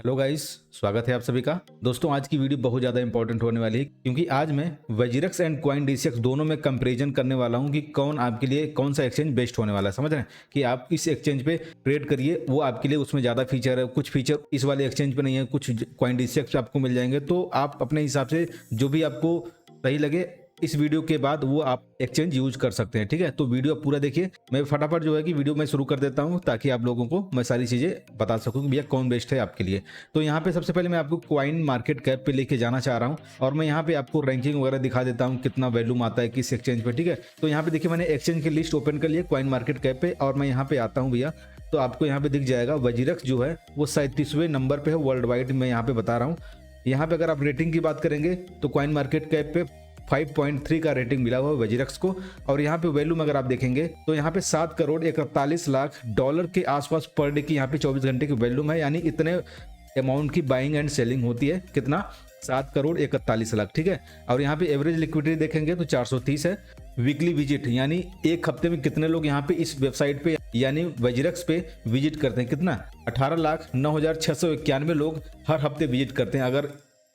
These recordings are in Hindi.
हेलो गाइस, स्वागत है आप सभी का। दोस्तों आज की वीडियो बहुत ज़्यादा इंपॉर्टेंट होने वाली है क्योंकि आज मैं वजीरेक्स एंड CoinDCX दोनों में कंपैरिजन करने वाला हूं कि कौन आपके लिए कौन सा एक्सचेंज बेस्ट होने वाला है। समझ रहे हैं कि आप इस एक्सचेंज पे ट्रेड करिए, वो आपके लिए उसमें ज़्यादा फीचर है, कुछ फीचर इस वाले एक्सचेंज पे नहीं है, कुछ CoinDCX पे आपको मिल जाएंगे। तो आप अपने हिसाब से जो भी आपको सही लगे इस वीडियो के बाद वो आप एक्सचेंज यूज कर सकते हैं। ठीक है, तो वीडियो पूरा देखिए। मैं फटाफट जो है कि वीडियो मैं शुरू कर देता हूं ताकि आप लोगों को मैं सारी चीज़ें बता सकूं कि भैया कौन बेस्ट है आपके लिए। तो यहाँ पे सबसे पहले मैं आपको कॉइन मार्केट कैप पे लेके जाना चाह रहा हूँ और मैं यहाँ पे आपको रैंकिंग वगैरह दिखा देता हूँ, कितना वैल्यूम आता है किस एक्सचेंज पे। ठीक है, तो यहाँ पे देखिए मैंने एक्सचेंज की लिस्ट ओपन कर लिया कॉइन मार्केट कैप पे और मैं यहाँ पे आता हूँ भैया। तो आपको यहाँ पे दिख जाएगा वजीरेक्स जो है वो 37वें नंबर पे है वर्ल्ड वाइड, मैं यहाँ पे बता रहा हूँ। यहाँ पे अगर आप रेटिंग की बात करेंगे तो कॉइन मार्केट कैप पे 5.3 का रेटिंग मिला हुआ है वजीरेक्स को। और यहाँ पे वैल्यूम अगर आप देखेंगे तो यहाँ पे 7 करोड़ 41 लाख डॉलर के आसपास पर डे की यहाँ पे 24 घंटे की वैल्यूम है, यानी इतने अमाउंट की बाइंग एंड सेलिंग होती है। कितना? 7 करोड़ 41 लाख। ठीक है, और यहाँ पे एवरेज लिक्विडिटी देखेंगे तो 430 है। वीकली विजिट यानी एक हफ्ते में कितने लोग यहाँ पे इस वेबसाइट पे यानी वजीरेक्स पे विजिट करते हैं, कितना? 18,09,691 लोग हर हफ्ते विजिट करते हैं। अगर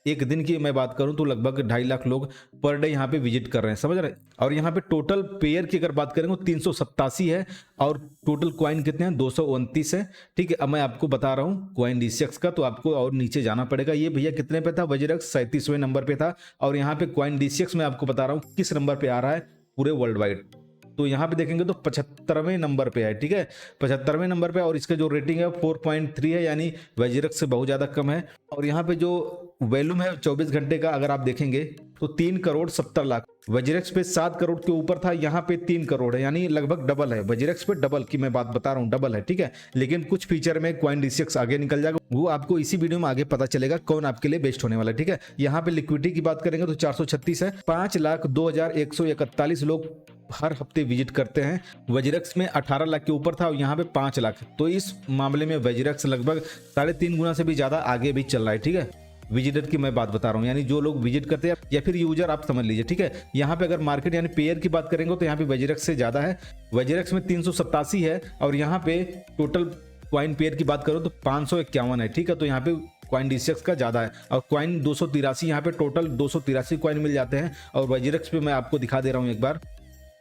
एक दिन की मैं बात करूं तो लगभग 2.5 लाख लोग पर डे यहाँ पे विजिट कर रहे हैं। समझ रहे हैं? और यहाँ पे टोटल पेयर की अगर बात करेंगे 387 है और टोटल कॉइन कितने हैं? 229 है। ठीक है, अब मैं आपको बता रहा हूँ CoinDCX का, तो आपको और नीचे जाना पड़ेगा। ये भैया कितने पे था? वजीरेक्स 37वें नंबर पे था और यहाँ पे CoinDCX मैं आपको बता रहा हूँ किस नंबर पे आ रहा है पूरे वर्ल्ड वाइड। तो यहाँ पे देखेंगे तो 75वें नंबर पे है। ठीक है, 75वें नंबर पे और इसका जो रेटिंग है 4.3 है, यानी वजीरेक्स से बहुत ज़्यादा कम है। और यहाँ पे जो वैल्यूम है 24 घंटे का अगर आप देखेंगे तो 3 करोड़ 70 लाख। वजीरेक्स पे 7 करोड़ के ऊपर था, यहाँ पे 3 करोड़ है, यानी लगभग डबल है। वजीरेक्स पे डबल की मैं बात बता रहा हूँ, डबल है। ठीक है, लेकिन कुछ फीचर में CoinDCX आगे निकल जाएगा, वो आपको इसी वीडियो में आगे पता चलेगा कौन आपके लिए बेस्ट होने वाला है। ठीक है, यहाँ पे लिक्विडिटी की बात करेंगे तो 436 है। 5,02,141 लोग हर हफ्ते विजिट करते हैं। वजीरेक्स में 18 लाख के ऊपर था और यहाँ पे 5 लाख। तो इस मामले में वजीरेक्स लगभग 3.5 गुना से भी ज्यादा आगे भी चल रहा है। ठीक है, विजिटर की मैं बात बता रहा हूँ, यानी जो लोग विजिट करते हैं या फिर यूजर आप समझ लीजिए। ठीक है, यहाँ पे अगर मार्केट यानी पेयर की बात करेंगे तो यहाँ पे वजीरेक्स से ज्यादा है। वजीरेक्स में 387 है और यहाँ पे टोटल कॉइन पेयर की बात करो तो 551 है। ठीक है, तो यहाँ पे CoinDCX का ज्यादा है और कॉइन 283, यहाँ पे टोटल 283 कॉइन मिल जाते हैं और वजीरेक्स पे मैं आपको दिखा दे रहा हूँ एक बार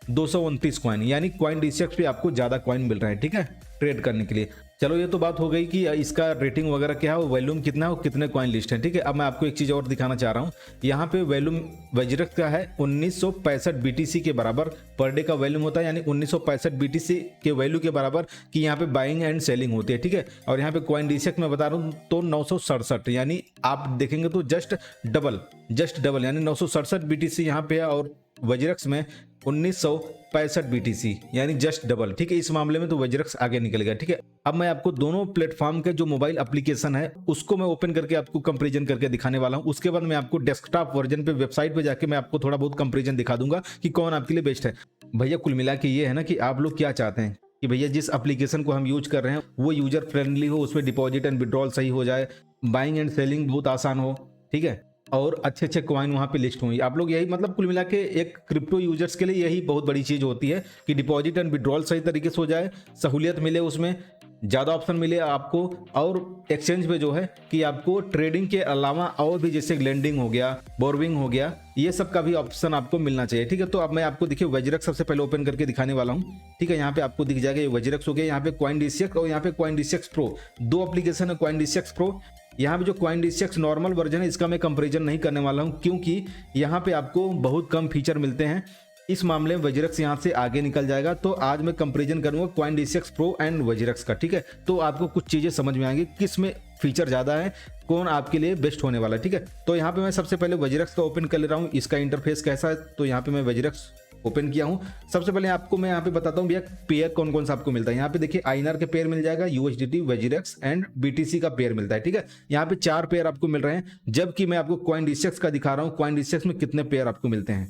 229 कॉइन, यानी CoinDCX पे आपको ज्यादा कॉइन मिल रहा है। ठीक है, ट्रेड करने के लिए। चलो ये तो बात हो गई कि इसका रेटिंग वगैरह क्या है, वैल्यूम कितना है और कितने कॉइन लिस्ट है। ठीक है, अब मैं आपको एक चीज और दिखाना चाह रहा हूँ। यहाँ पे वैल्यूम वजीरेक्स का है 1965 BTC के बराबर पर डे का वैल्यूम होता है, यानी 1965 BTC के वैल्यू के बराबर कि यहाँ पे बाइंग एंड सेलिंग होती है। ठीक है, और यहाँ पे CoinDCX मैं बता रहा हूँ तो 967, यानी आप देखेंगे तो जस्ट डबल यानी 967 BTC यहाँ पे है और वजीरेक्स में 1965 BTC, यानी जस्ट डबल। ठीक है, इस मामले में तो वजीरेक्स आगे निकल गया। ठीक है, अब मैं आपको दोनों प्लेटफॉर्म के जो मोबाइल एप्लीकेशन है उसको मैं ओपन करके आपको कंपैरिजन करके दिखाने वाला हूं। उसके बाद मैं आपको डेस्कटॉप वर्जन पे वेबसाइट पे जाके मैं आपको थोड़ा बहुत कंपैरिजन दिखा दूंगा कि कौन आपके लिए बेस्ट है। भैया कुल मिला के ये है ना कि आप लोग क्या चाहते हैं कि भैया जिस एप्लीकेशन को हम यूज कर रहे हैं वो यूजर फ्रेंडली हो, उसमें डिपॉजिट एंड विड्रॉल सही हो जाए, बाइंग एंड सेलिंग बहुत आसान हो। ठीक है, और अच्छे अच्छे कॉइन वहाँ पे लिस्ट हुई। आप लोग यही मतलब कुल मिला के एक क्रिप्टो यूजर्स के लिए यही बहुत बड़ी चीज़ होती है कि डिपॉजिट एंड विड्रॉल सही तरीके से हो जाए, सहूलियत मिले, उसमें ज़्यादा ऑप्शन मिले आपको। और एक्सचेंज पे जो है कि आपको ट्रेडिंग के अलावा और भी जैसे लेंडिंग हो गया, बोरविंग हो गया, ये सब का भी ऑप्शन आपको मिलना चाहिए। ठीक है, तो अब मैं आपको देखिए वजीरेक्स सबसे पहले ओपन करके दिखाने वाला हूँ। ठीक है, यहाँ पे आपको दिख जाएगा ये वजीरेक्स हो गया, यहाँ पे CoinDCX और यहाँ पे CoinDCX Pro, दो एप्लीकेशन है CoinDCX Pro। यहाँ पे जो CoinDCX नॉर्मल वर्जन है इसका मैं कंपैरिजन नहीं करने वाला हूँ क्योंकि यहाँ पे आपको बहुत कम फीचर मिलते हैं। इस मामले में वजीरेक्स यहाँ से आगे निकल जाएगा। तो आज मैं कंपैरिजन करूंगा CoinDCX Pro एंड वजीरेक्स का। ठीक है, तो आपको कुछ चीजें समझ में आएंगी किस में फीचर ज्यादा है, कौन आपके लिए बेस्ट होने वाला है। ठीक है, तो यहाँ पे मैं सबसे पहले वजीरेक्स का ओपन कर ले रहा हूँ। इसका इंटरफेस कैसा है, तो यहाँ पे मैं वजीरेक्स ओपन किया हूं। सबसे पहले आपको मैं यहाँ पे बताता हूँ भैया पेयर कौन कौन सा आपको मिलता है। यहाँ पे देखिए INR के पेयर मिल जाएगा, USDT, वजीरेक्स एंड BTC का पेयर मिलता है। ठीक है, यहाँ पे 4 पेयर आपको मिल रहे हैं, जबकि मैं आपको CoinDCX का दिखा रहा हूँ CoinDCX में कितने पेयर आपको मिलते हैं।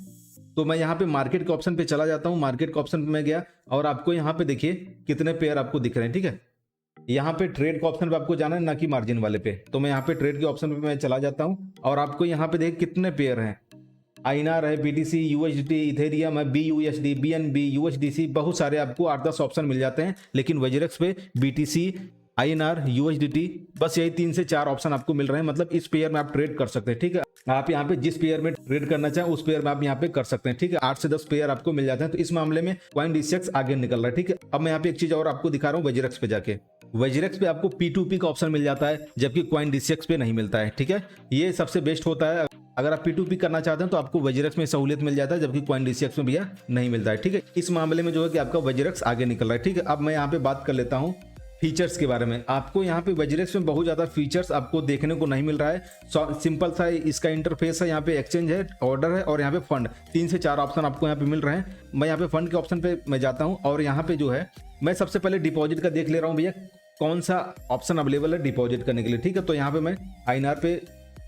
तो मैं यहाँ पे मार्केट के ऑप्शन पे चला जाता हूँ। मार्केट के ऑप्शन पे मैं गया और आपको यहाँ पे देखिए कितने पेयर आपको दिख रहे हैं। ठीक है, यहाँ पे ट्रेड के ऑप्शन पे आपको जाना है, ना कि मार्जिन वाले पे। तो मैं यहाँ पे ट्रेड के ऑप्शन पे मैं चला जाता हूँ और आपको यहाँ पे देखिए कितने पेयर हैं। INR है, BTC, USDT, इथेरियम है, BUSD, BNB, USDC, बहुत सारे आपको 8-10 ऑप्शन मिल जाते हैं। लेकिन वजीरेक्स पे BTC, INR, USDT, बस यही 3 से 4 ऑप्शन आपको मिल रहे हैं। मतलब इस पेयर में आप ट्रेड कर सकते हैं, ठीक है। आप यहाँ पे जिस पेयर में ट्रेड करना चाहें उस पेयर में आप यहाँ पे कर सकते हैं, ठीक है। 8 से 10 पेयर आपको मिल जाते हैं। तो इस मामले में CoinDCX आगे निकल रहा है, ठीक है। अब मैं यहाँ पे एक चीज और आपको दिखा रहा हूँ, वजीरेक्स पे जाके। वजीरेक्स पे आपको P2P का ऑप्शन मिल जाता है, जबकि CoinDCX पे नहीं मिलता है, ठीक है। ये सबसे बेस्ट होता है। अगर आप P2P करना चाहते हैं तो आपको वजीरेक्स में सहूलियत मिल जाता है, जबकि CoinDCX में भैया नहीं मिलता है, ठीक है। इस मामले में जो है कि आपका वजीरेक्स आगे निकल रहा है, ठीक है। अब मैं यहाँ पे बात कर लेता हूँ फीचर्स के बारे में। आपको यहाँ पे वजीरेक्स में बहुत ज़्यादा फीचर्स आपको देखने को नहीं मिल रहा है। सिंपल सा इसका इंटरफेस है, यहाँ पे एक्सचेंज है, ऑर्डर है और यहाँ पे फंड, 3 से 4 ऑप्शन आपको यहाँ पे मिल रहे हैं। मैं यहाँ पे फंड के ऑप्शन पे मैं जाता हूँ और यहाँ पे जो है मैं सबसे पहले डिपॉजिट का देख ले रहा हूँ भैया, कौन सा ऑप्शन अवेलेबल है डिपॉजिट करने के लिए, ठीक है। तो यहाँ पे मैं INR पे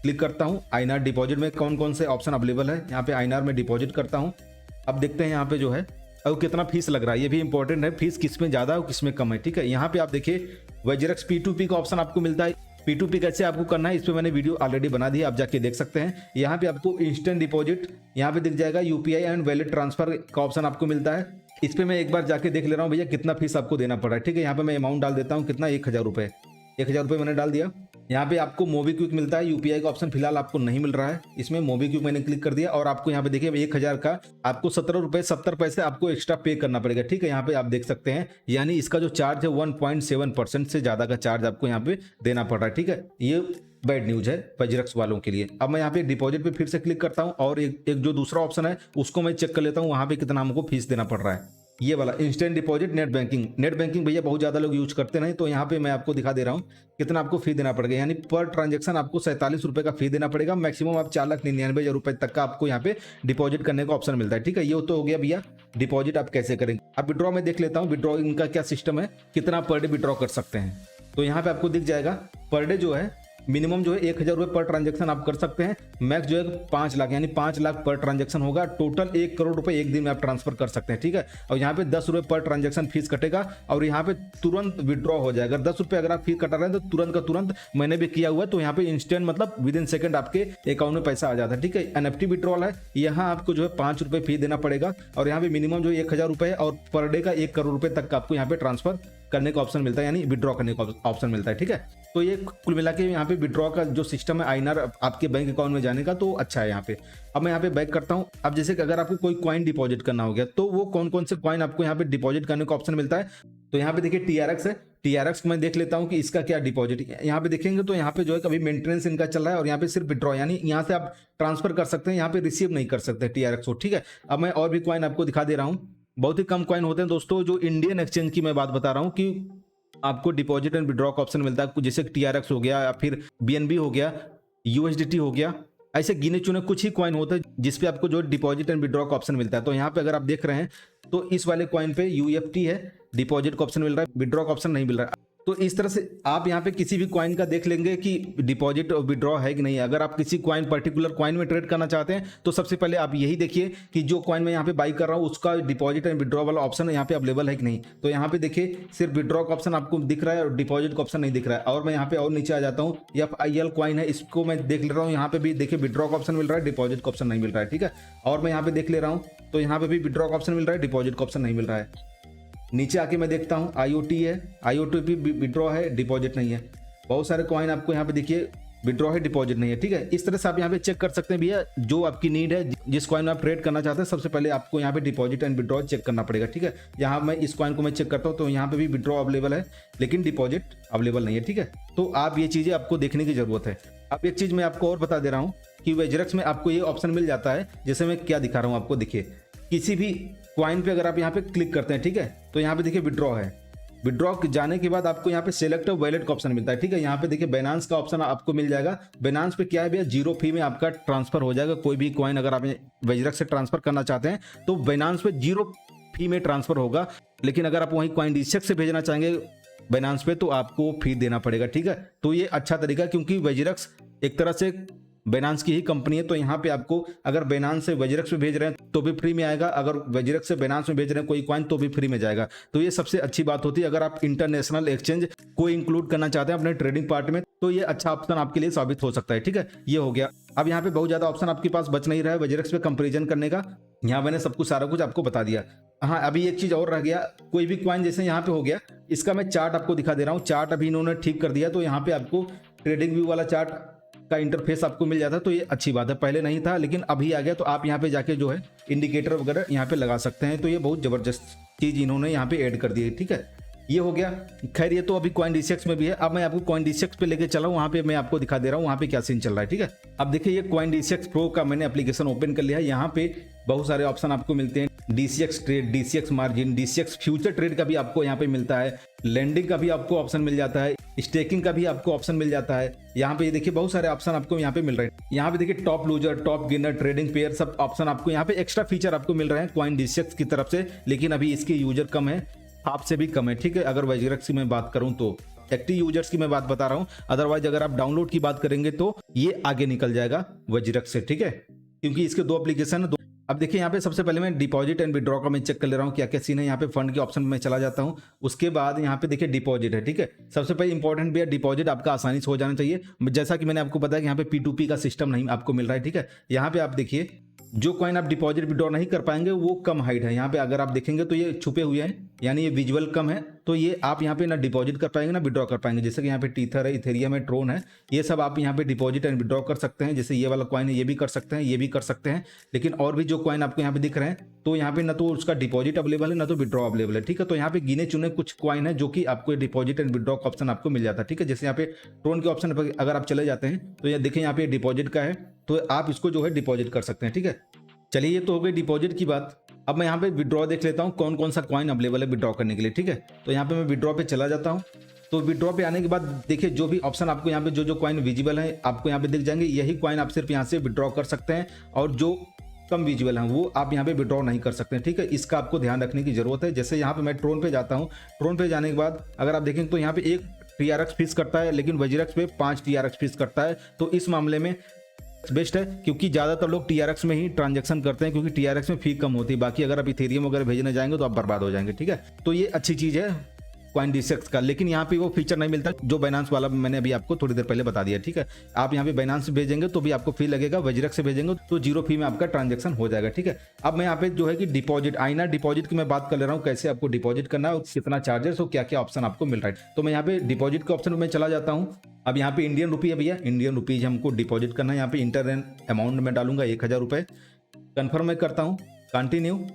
क्लिक करता हूँ। INR डिपॉजिट में कौन कौन से ऑप्शन अवेलेबल है, यहाँ पे INR में डिपॉजिट करता हूँ। अब देखते हैं यहाँ पे जो है और कितना फीस लग रहा है, ये भी इंपॉर्टेंट है, फीस किस में ज़्यादा और किस में कम है, ठीक है। यहाँ पे आप देखिए वजीरेक्स P2P का ऑप्शन आपको मिलता है। P2P कैसे आपको करना है इस पे मैंने वीडियो ऑलरेडी बना दी है, आप जाके देख सकते हैं। यहाँ पे आपको इंस्टेंट डिपॉजिट यहाँ पे दिख जाएगा, UPI एंड वैलेट ट्रांसफर का ऑप्शन आपको मिलता है। इस पे मैं एक बार जाके देख ले रहा हूँ भैया कितना फीस आपको देना पड़ रहा है, ठीक है। यहाँ पे मैं अमाउंट डाल देता हूँ, कितना 1000 रुपये, 1000 रुपये मैंने डाल दिया। यहाँ पे आपको मोबीक्विक मिलता है, UPI का ऑप्शन फिलहाल आपको नहीं मिल रहा है, इसमें मोबीक्विक मैंने क्लिक कर दिया और आपको यहाँ पे देखिए 1000 का आपको 17 रुपये 70 पैसे आपको एक्स्ट्रा पे करना पड़ेगा, ठीक है। यहाँ पे आप देख सकते हैं, यानी इसका जो चार्ज है 1.7% से ज्यादा का चार्ज आपको यहाँ पे देना पड़ रहा है, ठीक है। ये बैड न्यूज है वजीरेक्स वालों के लिए। अब मैं यहाँ पे डिपॉजिट पे फिर से क्लिक करता हूँ और एक जो दूसरा ऑप्शन है उसको मैं चेक कर लेता हूँ, वहां पे कितना हमको फीस देना पड़ रहा है। ये वाला instant deposit net banking, net banking भैया बहुत ज्यादा लोग यूज करते नहीं, तो यहाँ पे मैं आपको दिखा दे रहा हूँ कितना आपको फी देना पड़ेगा। यानी पर ट्रांजेक्शन आपको 47 रुपए का फी देना पड़ेगा। मैक्सिमम आप 4,99,000 रुपए तक का आपको यहाँ पे डिपॉजिट करने का ऑप्शन मिलता है, ठीक है। ये तो हो गया भैया डिपॉजिट आप कैसे करेंगे। अब विड्रॉ में देख लेता हूँ, विड्रॉ इनका क्या सिस्टम है, कितना पर डे विड्रॉ कर सकते हैं। तो यहाँ पे आपको दिख जाएगा पर डे जो है मिनिमम जो है 1000 रुपये पर ट्रांजेक्शन आप कर सकते हैं, मैक्स जो है 5 लाख यानी 5 लाख पर ट्रांजेक्शन होगा। टोटल 1 करोड़ रुपए एक दिन में आप ट्रांसफर कर सकते हैं, ठीक है। और यहाँ पे 10 रुपये पर ट्रांजेक्शन फीस कटेगा और यहाँ पे तुरंत विड्रॉ हो जाएगा। 10 रुपये अगर आप फीस कटा रहे हैं तो तुरंत का तुरंत, मैंने भी किया हुआ है, तो यहाँ पे इंस्टेंट मतलब विद इन सेकंड आपके अकाउंट में पैसा आ जाता है, ठीक है। NFT विड्रॉल है, यहाँ आपको जो है 5 रुपये फी देना पड़ेगा और यहाँ पे मिनिमम जो 1000 रुपये है और पर डे का 1 करोड़ रुपए तक का आपको यहाँ पे ट्रांसफर करने का ऑप्शन मिलता है, यानी विड्रॉ करने का ऑप्शन मिलता है, ठीक है। तो ये कुल मिला के यहाँ पे विड्रॉ का जो सिस्टम है INR आपके बैंक अकाउंट में जाने का, तो अच्छा है यहाँ पे। अब मैं यहाँ पे बैक करता हूँ। अब जैसे कि अगर आपको कोई कॉइन डिपॉजिट करना हो गया तो वो कौन कौन से कॉइन आपको यहाँ पे डिपॉजिट करने का ऑप्शन मिलता है। तो यहाँ पे देखिए TRX है, TRX मैं देख लेता हूँ कि इसका क्या डिपॉजिट, यहाँ पे देखेंगे तो यहाँ पे जो है कभी मेंटेनेंस इनका चल रहा है और यहाँ पे सिर्फ विड्रॉ, यानी यहाँ से आप ट्रांसफर कर सकते हैं, यहाँ पे रिसीव नहीं कर सकते TRX को, ठीक है। अब मैं और भी कॉइन आपको दिखा दे रहा हूँ, बहुत ही कम कॉइन होते हैं दोस्तों। जो इंडियन एक्सचेंज की मैं बात बता रहा हूँ कि आपको डिपॉजिट एंड विड्रॉ का ऑप्शन मिलता है, जैसे TRX हो गया या फिर BNB हो गया, USDT हो गया, ऐसे गिने चुने कुछ ही कॉइन होते हैं जिसपे आपको जो डिपॉजिट एंड विड्रॉ का ऑप्शन मिलता है। तो यहाँ पे अगर आप देख रहे हैं तो इस वाले कॉइन पे UFT है, डिपॉजिट का ऑप्शन मिल रहा है, विड्रॉ का ऑप्शन नहीं मिल रहा है। तो इस तरह से आप यहाँ पे किसी भी कॉइन का देख लेंगे कि डिपॉजिट और विड्रॉ है कि नहीं। अगर आप किसी कॉइन पर्टिकुलर कॉइन में ट्रेड करना चाहते हैं तो सबसे पहले आप यही देखिए कि जो कॉइन मैं यहाँ पे बाई कर रहा हूँ उसका डिपॉजिट एंड विड्रॉ वाला ऑप्शन यहाँ पे अवेलेबल है कि नहीं। तो यहाँ पे देखिए सिर्फ विड्रॉ का ऑप्शन आपको दिख रहा है और डिपॉजिट का ऑप्शन नहीं दिख रहा है। और मैं यहाँ पे और नीचे आ जाता हूँ, FIL कॉइन है, इसको मैं देख ले रहा हूँ, यहाँ पे भी देखिए विड्रॉ का ऑप्शन मिल रहा है, डिपॉजिट का ऑप्शन नहीं मिल रहा है, ठीक है। और मैं यहाँ पे देख ले रहा हूँ तो यहाँ पे भी विड्रॉ का ऑप्शन मिल रहा है, डिपॉजिट का ऑप्शन नहीं मिल रहा है। नीचे आके मैं देखता हूँ IoT है, IoT भी विड्रॉ है, डिपॉजिट नहीं है। बहुत सारे कॉइन आपको यहाँ पे देखिए विड्रॉ है, डिपॉजिट नहीं है, ठीक है। इस तरह से आप यहाँ पे चेक कर सकते हैं भैया, जो आपकी नीड है, जिस कॉइन में आप ट्रेड करना चाहते हैं, सबसे पहले आपको यहाँ पे डिपॉजिट एंड विड्रॉ चेक करना पड़ेगा, ठीक है। यहाँ मैं इस कॉइन को मैं चेक करता हूँ तो यहाँ पे भी विड्रॉ अवेलेबल है लेकिन डिपॉजिट अवेलेबल नहीं है, ठीक है। तो आप ये चीजें आपको देखने की जरूरत है। अब एक चीज मैं आपको और बता दे रहा हूँ कि वजीरेक्स में आपको ये ऑप्शन मिल जाता है, जैसे मैं क्या दिखा रहा हूँ आपको, देखिए किसी भी कॉइन पे अगर आप यहाँ पे क्लिक करते हैं, ठीक है, तो यहाँ पे देखिए विड्रॉ है। विड्रॉ जाने के बाद आपको यहाँ पे सेलेक्ट वैलेट का ऑप्शन मिलता है, ठीक है। यहाँ पे देखिए बाइनेंस का ऑप्शन आपको मिल जाएगा। बाइनेंस पे क्या है भैया, 0 फी में आपका ट्रांसफर हो जाएगा। कोई भी कॉइन अगर आप वजीरेक्स से ट्रांसफर करना चाहते हैं तो बाइनेंस पे 0 फी में ट्रांसफर होगा। लेकिन अगर आप वहीं CoinDCX से भेजना चाहेंगे बाइनेंस पे तो आपको फी देना पड़ेगा, ठीक है। तो ये अच्छा तरीका, क्योंकि वजीरेक्स एक तरह से बाइनेंस की ही कंपनी है, तो यहाँ पे आपको अगर बाइनेंस से वजीरेक्स में भेज रहे हैं तो भी फ्री में आएगा, अगर वजीरेक्स से बाइनेंस में भेज रहे हैं कोई कॉइन तो भी फ्री में जाएगा। तो ये सबसे अच्छी बात होती है अगर आप इंटरनेशनल एक्सचेंज को इंक्लूड करना चाहते हैं अपने ट्रेडिंग पार्ट में, तो ये अच्छा ऑप्शन आपके लिए साबित हो सकता है, ठीक है। ये हो गया। अब यहाँ पे बहुत ज्यादा ऑप्शन आपके पास बच नहीं रहा है वजीरेक्स पे कंपेरिजन करने का। यहाँ मैंने सब कुछ सारा कुछ आपको बता दिया। हाँ, अभी एक चीज और रह गया, कोई भी कॉइन जैसे यहाँ पे हो गया, इसका मैं चार्ट आपको दिखा दे रहा हूँ। चार्ट अभी इन्होंने ठीक कर दिया, तो यहाँ पे आपको ट्रेडिंग व्यू वाला चार्ट का इंटरफेस आपको मिल जाता है, तो ये अच्छी बात है। पहले नहीं था लेकिन अभी आ गया, तो आप यहाँ पे जाके जो है इंडिकेटर वगैरह यहाँ पे लगा सकते हैं। तो ये बहुत जबरदस्त चीज इन्होंने यहाँ पे ऐड कर दी है, ठीक है। ये हो गया। खैर ये तो अभी CoinDCX में भी है। अब मैं आपको CoinDCX पे लेके चला हूँ, वहाँ पे मैं आपको दिखा दे रहा हूँ वहाँ पे क्या सीन चल रहा है, ठीक है। अब देखिए ये CoinDCX Pro का मैंने एप्लीकेशन ओपन कर लिया है। यहाँ पे बहुत सारे ऑप्शन आपको मिलते हैं, DCX trade, DCX margin, DCX future trade का भी आपको यहाँ पे मिलता है, लैंडिंग का भी आपको ऑप्शन मिल जाता है, स्टेकिंग का भी आपको ऑप्शन मिल जाता है। यहाँ पे देखिए बहुत सारे ऑप्शन आपको यहाँ पे मिल रहे हैं। यहाँ पे देखिए top loser, top gainer, trading pair, सब ऑप्शन आपको यहाँ पे एक्स्ट्रा फीचर आपको मिल रहे हैं CoinDCX की तरफ से, लेकिन अभी इसके यूजर कम है, आपसे भी कम है, ठीक है। अगर वज्रक्स की मैं बात करूं तो एक्टिव यूजर्स की मैं बात बता रहा हूं, अदरवाइज अगर आप डाउनलोड की बात करेंगे तो ये आगे निकल जाएगा वज्रक्स से, ठीक है, क्योंकि इसके दो एप्लीकेशन है। अब देखिए यहाँ पे सबसे पहले मैं डिपॉजिट एंड विड्रॉ का मैं चेक कर ले रहा हूँ क्या क्या सीन है। यहाँ पे फंड के ऑप्शन में चला जाता हूँ, उसके बाद यहाँ पे देखिए डिपॉजिट है, ठीक है। सबसे पहले इंपॉर्टेंट भी है, डिपॉजिट आपका आसानी से हो जाना चाहिए। जैसा कि मैंने आपको बताया कि यहाँ पे P2P का सिस्टम नहीं आपको मिल रहा है, ठीक है। यहाँ पे आप देखिए जो कॉइन आप डिपॉजिट विड्रॉ नहीं कर पाएंगे वो कम हाइट है। यहाँ पे अगर आप देखेंगे तो ये छुपे हुए हैं, यानी ये विजुअल कम है, तो ये आप यहाँ पे ना डिपॉजिट कर पाएंगे ना विड्रॉ कर पाएंगे। जैसे कि यहाँ पे टीथर है, इथेरियम है, ट्रोन है, ये सब आप यहाँ पे डिपॉजिट एंड विड्रॉ कर सकते हैं। जैसे ये वाला कॉइन है ये भी कर सकते हैं, ये भी कर सकते हैं। लेकिन और भी जो कॉइन आपको यहाँ पे दिख रहे हैं, तो यहाँ पे ना तो उसका डिपॉजिट अवेलेबल है ना तो विड्रॉ अवेलेबल है, ठीक है। तो यहाँ पे गिने चुने कुछ कॉइन है जो कि आपको डिपॉजिट एंड विड्रॉ का ऑप्शन आपको मिल जाता है, ठीक है। जैसे यहाँ पे ट्रोन के ऑप्शन पर अगर आप चले जाते हैं तो ये देखिए यहाँ पे डिपॉजिट का है, तो आप इसको जो है डिपॉजिट कर सकते हैं, ठीक है। चलिए ये तो हो गई डिपॉजिट की बात। अब मैं यहाँ पे विड्रॉ देख लेता हूँ कौन कौन सा कॉइन अवेलेबल है विड्रॉ करने के लिए, ठीक है। तो यहाँ पे मैं विड्रॉ पे चला जाता हूँ। तो विड्रॉ पे आने के बाद देखिए जो भी ऑप्शन आपको यहाँ पे जो कॉइन विजिबल है आपको यहाँ पे दिख जाएंगे, यही कॉइन आप सिर्फ यहाँ से विड्रॉ कर सकते हैं, और जो कम विजिबल हैं वो आप यहाँ पे विड्रॉ नहीं कर सकते हैं, ठीक है। इसका आपको ध्यान रखने की जरूरत है। जैसे यहाँ पे मैं ट्रोन पे जाता हूँ, ट्रोन पे जाने के बाद अगर आप देखेंगे तो यहाँ पे 1 TRX फीस करता है, लेकिन वज्रक्स पे 5 TRX फीस करता है। तो इस मामले में बेस्ट है, क्योंकि ज़्यादातर लोग TRX में ही ट्रांजैक्शन करते हैं, क्योंकि TRX में फी कम होती है। बाकी अगर आप इथेरियम वगैरह भेजने जाएंगे तो आप बर्बाद हो जाएंगे, ठीक है। तो ये अच्छी चीज़ है CoinDCX का, लेकिन यहाँ पे वो फीचर नहीं मिलता जो बाइनांस वाला मैंने अभी आपको थोड़ी देर पहले बता दिया, ठीक है। आप यहाँ पे बाइनांस से भेजेंगे तो भी आपको फी लगेगा, वज्रक्स से भेजेंगे तो 0 फी में आपका ट्रांजैक्शन हो जाएगा, ठीक है। अब मैं यहाँ पे जो है कि डिपॉजिट आईना डिपॉजिट की मैं बात कर ले रहा हूँ, कैसे आपको डिपॉजिट करना है, कितना चार्जेस हो, क्या क्या ऑप्शन आपको मिल रहा है। तो मैं यहाँ पे डिपॉजिट के ऑप्शन में चला जाता हूँ। अब यहाँ पे इंडियन रुपी है भैया, इंडियन रुपीज हमको डिपॉजिट करना है। यहाँ पे इंटर अमाउंट में डालूंगा 1000 रुपये, कन्फर्म मैं करता हूँ, कंटिन्यू।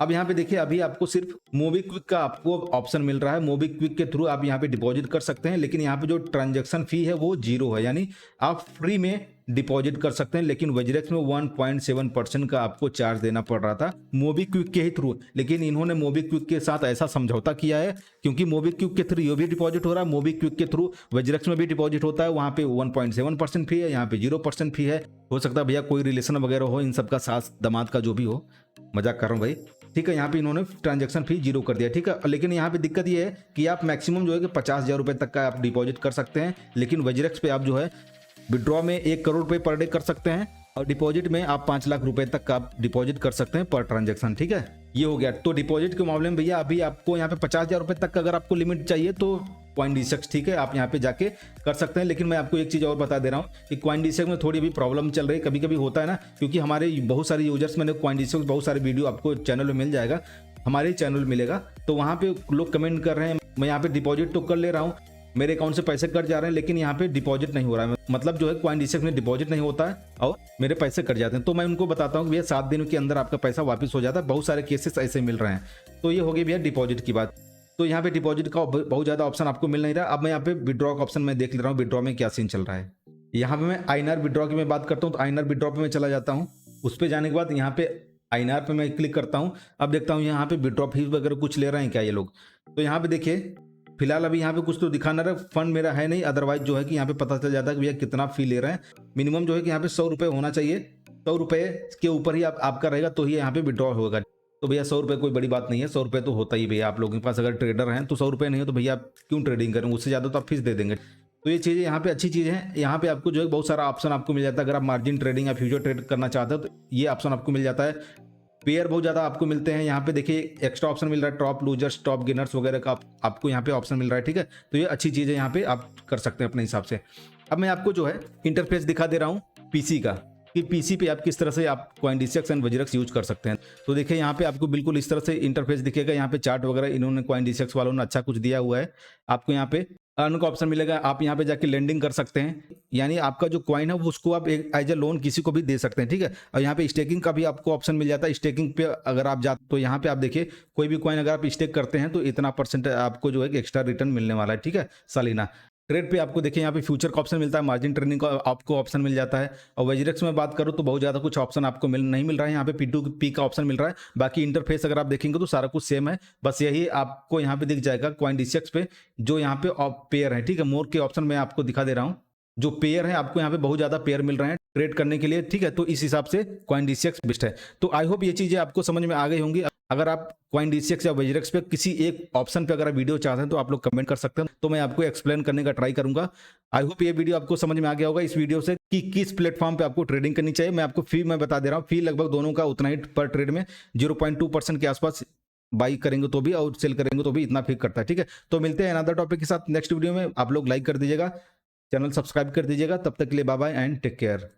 अब यहाँ पे देखिए अभी आपको सिर्फ मोबीक्विक का आपको ऑप्शन मिल रहा है, मोबीक्विक के थ्रू आप यहाँ पे डिपॉजिट कर सकते हैं, लेकिन यहाँ पे जो ट्रांजैक्शन फी है वो 0 है, यानी आप फ्री में डिपॉजिट कर सकते हैं। लेकिन वज्रक्स में 1.7% का आपको चार्ज देना पड़ रहा था मोबीक्विक के ही थ्रू, लेकिन इन्होंने मोबीक्विक के साथ ऐसा समझौता किया है, क्योंकि मोबीक्विक के थ्रू ये भी डिपॉजिट हो रहा है, मोबीक्विक के थ्रू वज्रक्स में भी डिपॉजिट होता है। वहाँ पे 1.7% फी है, यहाँ पे 0% फी है। हो सकता है भैया कोई रिलेशन वगैरह हो इन सबका, सास दामाद का जो भी हो, मजाक कर रहा हूँ भाई, ठीक है। यहाँ पे इन्होंने ट्रांजैक्शन फी 0 कर दिया, ठीक है। लेकिन यहाँ पे दिक्कत ये है कि आप मैक्सिमम जो है कि 50,000 रुपये तक का आप डिपॉजिट कर सकते हैं, लेकिन वज्रक्स पे आप जो है विड्रॉ में 1 करोड़ रुपये पर डे कर सकते हैं, और डिपॉजिट में आप 5 लाख रुपए तक का आप डिपॉजिट कर सकते हैं पर ट्रांजैक्शन, ठीक है। ये हो गया। तो डिपॉजिट के मामले में भैया अभी आपको यहाँ पे 50,000 रुपये तक का अगर आपको लिमिट चाहिए तो CoinDCX ठीक है, आप यहाँ पे जाके कर सकते हैं। लेकिन मैं आपको एक चीज़ और बता दे रहा हूँ कि CoinDCX में थोड़ी भी प्रॉब्लम चल रही है, कभी कभी होता है ना, क्योंकि हमारे बहुत सारे यूजर्स, मैंने CoinDCX बहुत सारे वीडियो आपको चैनल में मिल जाएगा, हमारे चैनल मिलेगा, तो वहाँ पे लोग कमेंट कर रहे हैं मैं यहाँ पे डिपॉजिट तो कर ले रहा हूँ, मेरे अकाउंट से पैसे कट जा रहे हैं, लेकिन यहाँ पे डिपॉजिट नहीं हो रहा है, मतलब जो है CoinDCX में डिपॉजिट नहीं होता है और मेरे पैसे कट जाते हैं। तो मैं उनको बताता हूँ कि भैया 7 दिन के अंदर आपका पैसा वापस हो जाता है, बहुत सारे केसेस ऐसे मिल रहे हैं। तो ये हो गई भैया डिपॉजिट की बात। तो यहाँ पे डिपॉजिट का बहुत ज़्यादा ऑप्शन आपको मिल नहीं रहा। अब मैं यहाँ पे विड्रॉ का ऑप्शन मैं देख ले रहा हूँ, विड्रॉ में क्या सीन चल रहा है। यहाँ पे मैं INR विड्रॉ की मैं बात करता हूँ, तो INR विड्रॉ पे मैं चला जाता हूँ। उस पर जाने के बाद यहाँ पे INR पे मैं क्लिक करता हूँ। अब देखता हूँ यहाँ पे विड्रॉ फीस वगैरह कुछ ले रहे हैं क्या ये लोग। तो यहाँ पे देखिए फिलहाल अभी यहाँ पे कुछ तो दिखा ना रहा, फंड मेरा है नहीं, अदरवाइज जो है कि यहाँ पे पता चल जाता है कि भैया कितना फी ले रहे हैं। मिनिमम जो है कि यहाँ पे 100 रुपये होना चाहिए, 100 रुपये के ऊपर ही आपका रहेगा तो ही यहाँ पे विड्रॉ होगा। तो भैया 100 रुपये कोई बड़ी बात नहीं है, 100 रुपये तो होता ही भैया। आप लोगों के पास अगर ट्रेडर हैं तो 100 रुपये नहीं है तो भैया आप क्यों ट्रेडिंग करें, उससे ज़्यादा तो आप फीस दे देंगे। तो ये चीज़ें यहाँ पे अच्छी चीज़ है। यहाँ पे आपको जो है बहुत सारा ऑप्शन आपको मिल जाता है। अगर आप मार्जिन ट्रेडिंग या फ्यूचर ट्रेड करना चाहते हो तो ये ऑप्शन आपको मिल जाता है। पेयर बहुत ज़्यादा आपको मिलते हैं। यहाँ पे देखिए एक्स्ट्रा ऑप्शन मिल रहा है, टॉप लूजर्स, टॉप गेनर्स वगैरह का आपको यहाँ पे ऑप्शन मिल रहा है, ठीक है। तो ये अच्छी चीज़ है, यहाँ पे आप कर सकते हैं अपने हिसाब से। अब मैं आपको जो है इंटरफेस दिखा दे रहा हूँ पीसी का, कि पीसी पे आप किस तरह से आप CoinDCX एंड वज्रक्स यूज कर सकते हैं। तो देखिए यहाँ पे आपको बिल्कुल इस तरह से इंटरफेस दिखेगा। यहाँ पे चार्ट वगैरह इन्होंने CoinDCX वालों ने अच्छा कुछ दिया हुआ है। आपको यहाँ पे अर्न का ऑप्शन मिलेगा, आप यहाँ पे जाके लेंडिंग कर सकते हैं, यानी आपका जो कॉइन है वो उसको आप एक एज ए लोन किसी को भी दे सकते हैं, ठीक है। और यहाँ पे स्टेकिंग का भी आपको ऑप्शन मिल जाता है। स्टेकिंग पे अगर आप जाते तो यहाँ पे आप देखिए कोई भी कॉइन अगर आप स्टेक करते हैं तो इतना % आपको जो है एक्स्ट्रा रिटर्न मिलने वाला है, ठीक है, सालाना। ट्रेड पे आपको देखिए यहाँ पे फ्यूचर का ऑप्शन मिलता है, मार्जिन ट्रेडिंग का आपको ऑप्शन मिल जाता है। और वज्रक्स में बात करूँ तो बहुत ज़्यादा कुछ ऑप्शन आपको नहीं मिल रहा है। यहाँ पे P2P का ऑप्शन मिल रहा है। बाकी इंटरफेस अगर आप देखेंगे तो सारा कुछ सेम है, बस यही आपको यहाँ पे दिख जाएगा CoinDCX पे जो यहाँ पे पेयर है, ठीक है। मोर के ऑप्शन मैं आपको दिखा दे रहा हूँ। जो पेयर है आपको यहाँ पे बहुत ज़्यादा पेयर मिल रहे हैं ट्रेड करने के लिए, ठीक है। तो इस हिसाब से CoinDCX बेस्ट है। तो आई होप ये चीज़ें आपको समझ में आ गई होंगी। अगर आप CoinDCX या वज्रक्स पे किसी एक ऑप्शन पे अगर आप वीडियो चाहते हैं तो आप लोग कमेंट कर सकते हैं, तो मैं आपको एक्सप्लेन करने का ट्राई करूंगा। आई होप ये वीडियो आपको समझ में आ गया होगा इस वीडियो से कि किस प्लेटफॉर्म पे आपको ट्रेडिंग करनी चाहिए। मैं आपको फी मैं बता दे रहा हूँ, फी लगभग दोनों का उतना ही पर ट्रेड में 0.2% के आसपास, बाई करेंगे तो भी और सेल करेंगे तो भी इतना फी करता है, ठीक है। तो मिलते हैं अनदर टॉपिक के साथ नेक्स्ट वीडियो में। आप लोग लाइक कर दीजिएगा, चैनल सब्सक्राइब कर दीजिएगा। तब तक के लिए bye bye and take care.